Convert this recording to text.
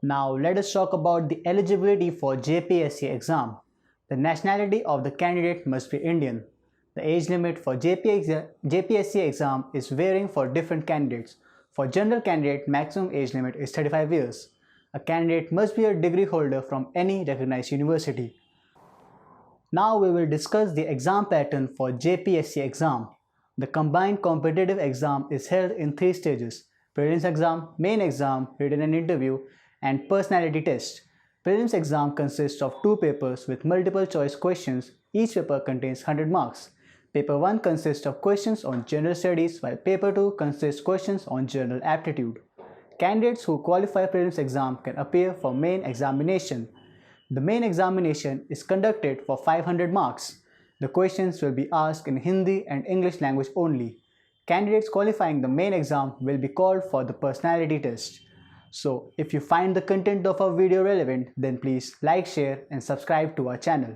Now let us talk about the eligibility for JPSC exam. The nationality of the candidate must be Indian. The age limit for JPSC exam is varying for different candidates. For general candidate, maximum age limit is 35 years. A candidate must be a degree holder from any recognized university. Now we will discuss the exam pattern for JPSC exam. The combined competitive exam is held in 3 stages: prelims exam, main exam, written and interview, and personality test. Prelims exam consists of 2 papers with multiple choice questions. Each paper contains 100 marks. Paper 1 consists of questions on general studies, while paper 2 consists questions on general aptitude. Candidates who qualify prelims exam can appear for main examination. The main examination is conducted for 500 marks. The questions will be asked in Hindi and English language only. Candidates qualifying the main exam will be called for the personality test. So, if you find the content of our video relevant, then please like, share and subscribe to our channel.